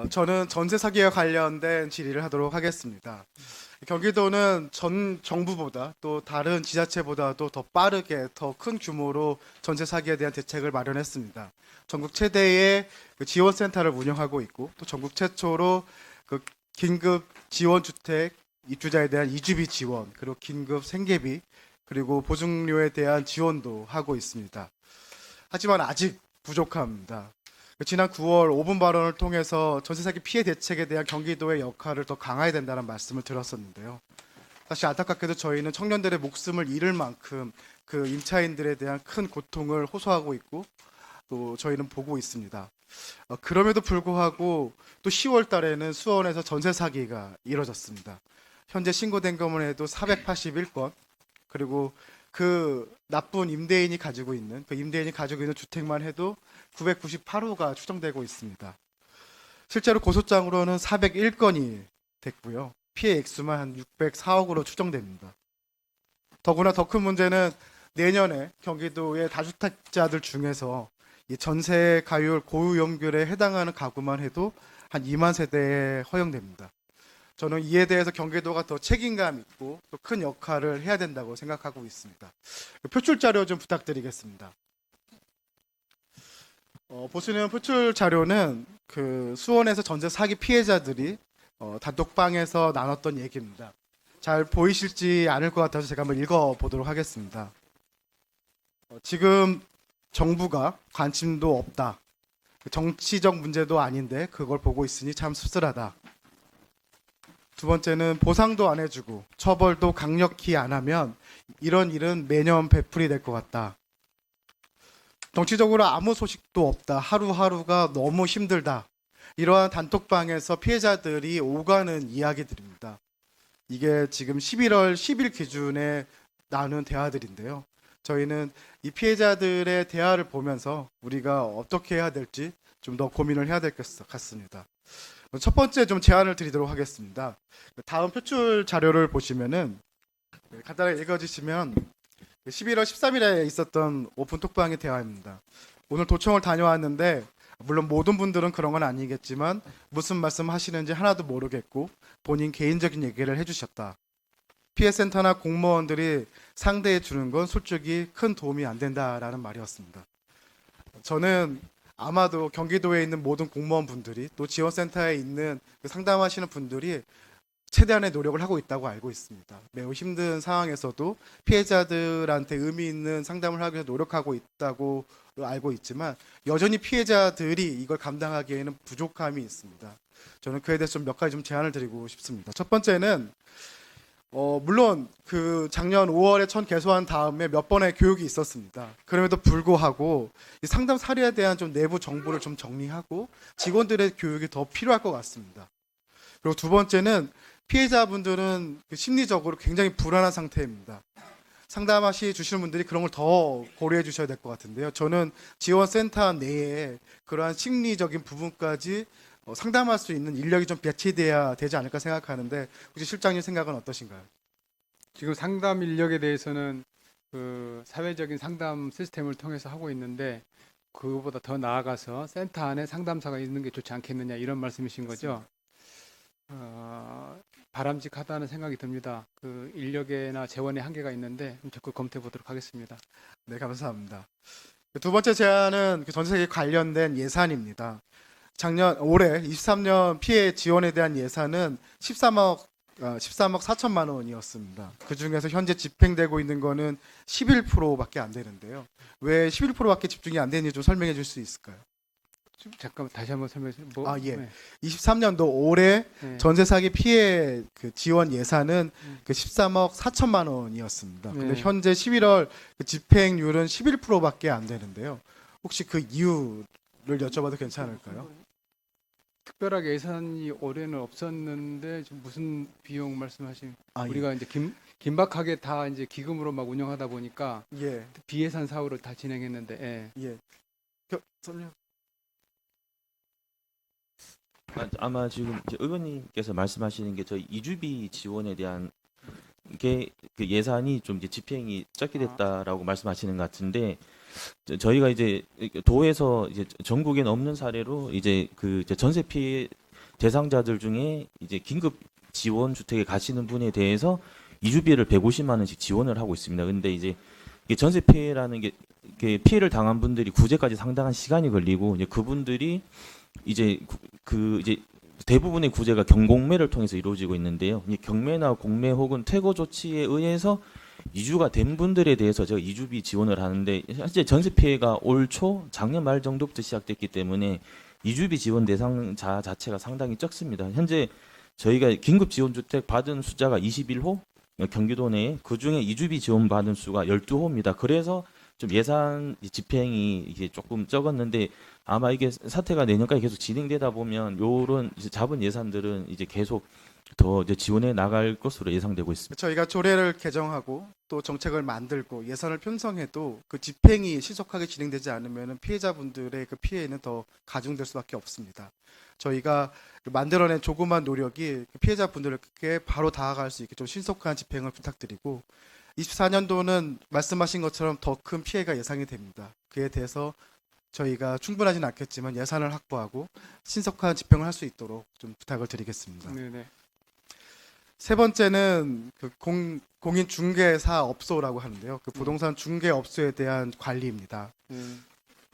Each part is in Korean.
저는 전세 사기와 관련된 질의를 하도록 하겠습니다. 경기도는 전 정부보다 또 다른 지자체보다도 더 빠르게 더 큰 규모로 전세 사기에 대한 대책을 마련했습니다. 전국 최대의 그 지원센터를 운영하고 있고 또 전국 최초로 그 긴급 지원 주택 입주자에 대한 이주비 지원 그리고 긴급 생계비 그리고 보증료에 대한 지원도 하고 있습니다. 하지만 아직 부족합니다. 지난 9월 5분 발언을 통해서 전세 사기 피해 대책에 대한 경기도의 역할을 더 강화해야 된다는 말씀을 드렸었는데요. 사실 안타깝게도 저희는 청년들의 목숨을 잃을 만큼 그 임차인들에 대한 큰 고통을 호소하고 있고 또 저희는 보고 있습니다. 그럼에도 불구하고 또 10월 달에는 수원에서 전세 사기가 이뤄졌습니다. 현재 신고된 것만 해도 481건 그리고 그 나쁜 임대인이 가지고 있는 주택만 해도 998호가 추정되고 있습니다. 실제로 고소장으로는 401건이 됐고요. 피해 액수만 한 604억으로 추정됩니다. 더구나 더 큰 문제는 내년에 경기도의 다주택자들 중에서 이 전세 가율 고유연결에 해당하는 가구만 해도 한 2만 세대에 허용됩니다. 저는 이에 대해서 경기도가 더 책임감 있고 또 큰 역할을 해야 된다고 생각하고 있습니다. 표출 자료 좀 부탁드리겠습니다. 보시는 표출 자료는 그 수원에서 전세 사기 피해자들이 단톡방에서 나눴던 얘기입니다. 잘 보이실지 않을 것 같아서 제가 한번 읽어보도록 하겠습니다. 지금 정부가 관심도 없다. 정치적 문제도 아닌데 그걸 보고 있으니 참 씁쓸하다. 두 번째는 보상도 안 해주고 처벌도 강력히 안 하면 이런 일은 매년 베풀이 될 것 같다. 정치적으로 아무 소식도 없다. 하루하루가 너무 힘들다. 이러한 단톡방에서 피해자들이 오가는 이야기들입니다. 이게 지금 11월 10일 기준에 나눈 대화들인데요. 저희는 이 피해자들의 대화를 보면서 우리가 어떻게 해야 될지 좀 더 고민을 해야 될 것 같습니다. 첫 번째 좀 제안을 드리도록 하겠습니다. 다음 표출 자료를 보시면은 간단하게 읽어주시면 11월 13일에 있었던 오픈 톡방의 대화입니다. 오늘 도청을 다녀왔는데 물론 모든 분들은 그런 건 아니겠지만 무슨 말씀 하시는지 하나도 모르겠고 본인 개인적인 얘기를 해주셨다. 피해센터나 공무원들이 상대해 주는 건 솔직히 큰 도움이 안 된다라는 말이었습니다. 저는 아마도 경기도에 있는 모든 공무원분들이 또 지원센터에 있는 상담하시는 분들이 최대한의 노력을 하고 있다고 알고 있습니다. 매우 힘든 상황에서도 피해자들한테 의미 있는 상담을 하기 위해서 노력하고 있다고 알고 있지만 여전히 피해자들이 이걸 감당하기에는 부족함이 있습니다. 저는 그에 대해서 좀 몇 가지 좀 제안을 드리고 싶습니다. 첫 번째는 물론 그 작년 5월에 천 개소한 다음에 몇 번의 교육이 있었습니다. 그럼에도 불구하고 이 상담 사례에 대한 좀 내부 정보를 좀 정리하고 직원들의 교육이 더 필요할 것 같습니다. 그리고 두 번째는 피해자분들은 심리적으로 굉장히 불안한 상태입니다. 상담하시 주시는 분들이 그런 걸 더 고려해 주셔야 될 것 같은데요. 저는 지원센터 내에 그러한 심리적인 부분까지 상담할 수 있는 인력이 좀 배치돼야 되지 않을까 생각하는데 혹시 실장님 생각은 어떠신가요? 지금 상담 인력에 대해서는 그 사회적인 상담 시스템을 통해서 하고 있는데 그거보다 더 나아가서 센터 안에 상담사가 있는 게 좋지 않겠느냐 이런 말씀이신 거죠? 바람직하다는 생각이 듭니다. 그 인력이나 재원의 한계가 있는데 적극 검토해 보도록 하겠습니다. 네, 감사합니다. 두 번째 제안은 전세에 관련된 예산입니다. 올해 23년 피해 지원에 대한 예산은 13억 4천만 원이었습니다. 그 중에서 현재 집행되고 있는 거는 11%밖에 안 되는데요. 왜 11%밖에 집중이 안 되는지 좀 설명해 줄 수 있을까요? 잠깐만 다시 한번 설명해 주세요. 예. 네. 23년도 올해 네. 전세 사기 피해 그 지원 예산은 그 13억 4천만 원이었습니다. 근데 네. 현재 11월 그 집행률은 11%밖에 안 되는데요. 혹시 그 이유를 여쭤봐도 괜찮을까요? 특별하게 예산이 올해는 없었는데 지금 무슨 비용 말씀하시는? 예. 우리가 이제 긴박하게 다 이제 기금으로 막 운영하다 보니까 예. 비예산 사업을 다 진행했는데 예. 설명. 아마 지금 이제 의원님께서 말씀하시는 게 저희 이주비 지원에 대한 게 그 예산이 좀 이제 집행이 적게 됐다라고 말씀하시는 것 같은데 저희가 이제 도에서 이제 전국에는 없는 사례로 이제 그 이제 전세 피해 대상자들 중에 이제 긴급 지원 주택에 가시는 분에 대해서 이주비를 150만 원씩 지원을 하고 있습니다. 근데 이제 이게 전세 피해라는 게 이게 피해를 당한 분들이 구제까지 상당한 시간이 걸리고 이제 그분들이 이제 이제 대부분의 구제가 경공매를 통해서 이루어지고 있는데요. 이 경매나 공매 혹은 퇴거 조치에 의해서 이주가 된 분들에 대해서 제가 이주비 지원을 하는데 현재 전세 피해가 올 초 작년 말 정도부터 시작됐기 때문에 이주비 지원 대상자 자체가 상당히 적습니다. 현재 저희가 긴급 지원 주택 받은 숫자가 21호 경기도 내에 그중에 이주비 지원 받은 수가 12호입니다. 그래서 좀 예산 집행이 이게 조금 적었는데 아마 이게 사태가 내년까지 계속 진행되다 보면 요런 이제 잡은 예산들은 이제 계속 더 이제 지원해 나갈 것으로 예상되고 있습니다. 저희가 조례를 개정하고 또 정책을 만들고 예산을 편성해도 그 집행이 신속하게 진행되지 않으면 피해자분들의 그 피해는 더 가중될 수밖에 없습니다. 저희가 만들어낸 조그만 노력이 피해자분들에게 바로 다가갈 수 있게 좀 신속한 집행을 부탁드리고 24년도는 말씀하신 것처럼 더 큰 피해가 예상이 됩니다. 그에 대해서 저희가 충분하진 않겠지만 예산을 확보하고 신속한 집행을 할 수 있도록 좀 부탁을 드리겠습니다. 네네. 세 번째는 그 공인중개사 업소라고 하는데요. 그 부동산 중개업소에 대한 관리입니다.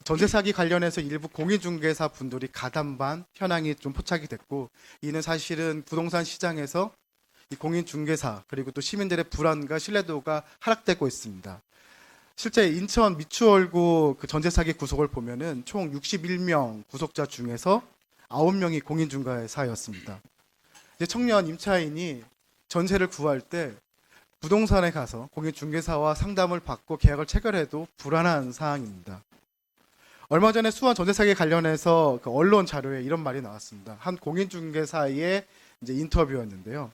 전세 사기 관련해서 일부 공인중개사 분들이 가담반 현황이 좀 포착이 됐고, 이는 사실은 부동산 시장에서 이 공인중개사 그리고 또 시민들의 불안과 신뢰도가 하락되고 있습니다. 실제 인천 미추홀구 그 전세 사기 구속을 보면은 총 61명 구속자 중에서 9명이 공인중개사였습니다. 이제 청년 임차인이 전세를 구할 때 부동산에 가서 공인중개사와 상담을 받고 계약을 체결해도 불안한 상황입니다. 얼마 전에 수원 전세 사기 관련해서 그 언론 자료에 이런 말이 나왔습니다. 한 공인중개사의 이제 인터뷰였는데요.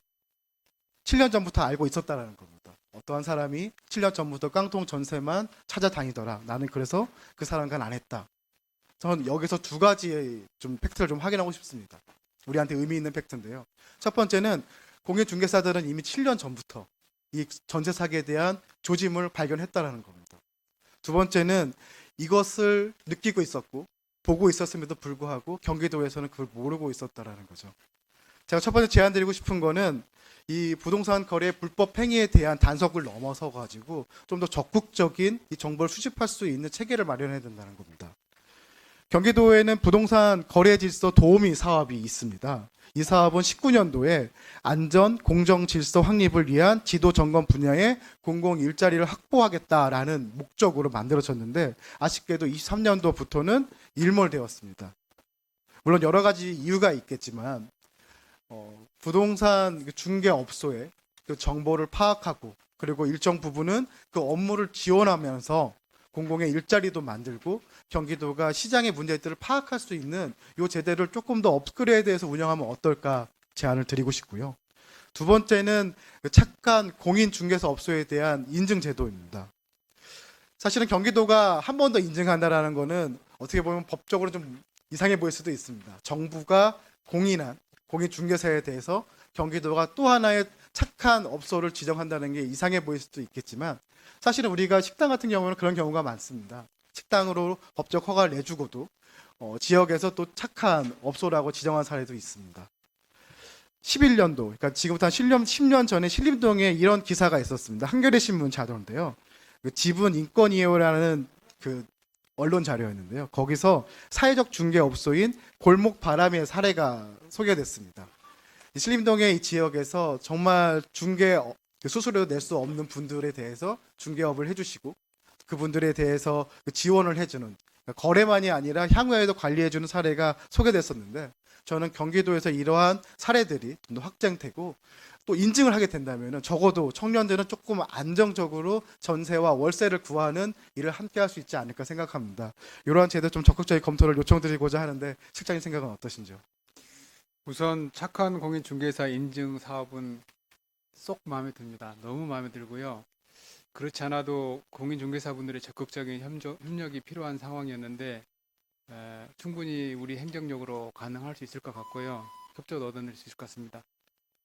7년 전부터 알고 있었다라는 겁니다. 어떠한 사람이 7년 전부터 깡통 전세만 찾아다니더라. 나는 그래서 그 사람과는 안 했다. 저는 여기서 두 가지의 좀 팩트를 좀 확인하고 싶습니다. 우리한테 의미 있는 팩트인데요. 첫 번째는 공인중개사들은 이미 7년 전부터 이 전세 사기에 대한 조짐을 발견했다라는 겁니다. 두 번째는 이것을 느끼고 있었고 보고 있었음에도 불구하고 경기도에서는 그걸 모르고 있었다라는 거죠. 제가 첫 번째 제안드리고 싶은 거는 이 부동산 거래 불법 행위에 대한 단속을 넘어서 가지고 좀 더 적극적인 이 정보를 수집할 수 있는 체계를 마련해야 된다는 겁니다. 경기도에는 부동산 거래 질서 도우미 사업이 있습니다. 이 사업은 19년도에 안전 공정 질서 확립을 위한 지도 점검 분야의 공공 일자리를 확보하겠다라는 목적으로 만들어졌는데 아쉽게도 23년도부터는 일몰되었습니다. 물론 여러 가지 이유가 있겠지만 부동산 중개업소의 그 정보를 파악하고 그리고 일정 부분은 그 업무를 지원하면서 공공의 일자리도 만들고 경기도가 시장의 문제들을 파악할 수 있는 이 제도를 조금 더 업그레이드해서 운영하면 어떨까 제안을 드리고 싶고요. 두 번째는 그 착한 공인중개사 업소에 대한 인증 제도입니다. 사실은 경기도가 한 번 더 인증한다라는 거는 어떻게 보면 법적으로 좀 이상해 보일 수도 있습니다. 정부가 공인한 공인중개사에 대해서 경기도가 또 하나의 착한 업소를 지정한다는 게 이상해 보일 수도 있겠지만 사실은 우리가 식당 같은 경우는 그런 경우가 많습니다. 식당으로 법적 허가를 내주고도 지역에서 또 착한 업소라고 지정한 사례도 있습니다. 11년도, 그러니까 지금부터 한 10년 전에 신림동에 이런 기사가 있었습니다. 한겨레 신문 자료인데요. 그 지분 인권이에요라는 그 언론 자료였는데요. 거기서 사회적 중개업소인 골목바람의 사례가 소개됐습니다. 신림동의 이 지역에서 정말 중개 수수료 낼 수 없는 분들에 대해서 중개업을 해주시고 그분들에 대해서 지원을 해주는 거래만이 아니라 향후에도 관리해주는 사례가 소개됐었는데 저는 경기도에서 이러한 사례들이 좀 더 확장되고 또 인증을 하게 된다면 적어도 청년들은 조금 안정적으로 전세와 월세를 구하는 일을 함께 할 수 있지 않을까 생각합니다. 이러한 제도 좀 적극적인 검토를 요청드리고자 하는데 실장님 생각은 어떠신지요? 우선 착한 공인중개사 인증 사업은 쏙 마음에 듭니다. 너무 마음에 들고요. 그렇지 않아도 공인중개사분들의 적극적인 협력이 필요한 상황이었는데 충분히 우리 행정력으로 가능할 수 있을 것 같고요. 협조도 얻어낼 수 있을 것 같습니다.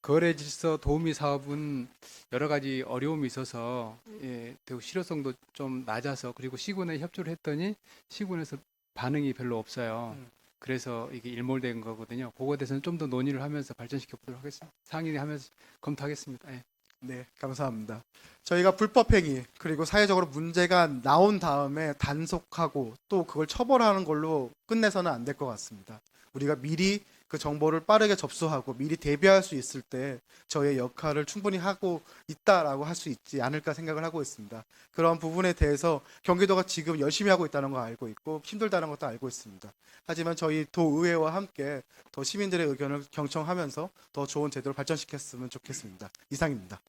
거래 질서 도우미 사업은 여러 가지 어려움이 있어서 대우 실효성도 좀 낮아서 그리고 시군에 협조를 했더니 시군에서 반응이 별로 없어요. 그래서 이게 일몰된 거거든요. 그거에 대해서는 좀 더 논의를 하면서 발전시켜 보도록 하겠습니다. 상의하면서 검토하겠습니다. 예. 네, 감사합니다. 저희가 불법행위 그리고 사회적으로 문제가 나온 다음에 단속하고 또 그걸 처벌하는 걸로 끝내서는 안 될 것 같습니다. 우리가 미리 그 정보를 빠르게 접수하고 미리 대비할 수 있을 때 저희의 역할을 충분히 하고 있다라고 할 수 있지 않을까 생각을 하고 있습니다. 그런 부분에 대해서 경기도가 지금 열심히 하고 있다는 거 알고 있고 힘들다는 것도 알고 있습니다. 하지만 저희 도의회와 함께 더 시민들의 의견을 경청하면서 더 좋은 제도를 발전시켰으면 좋겠습니다. 이상입니다.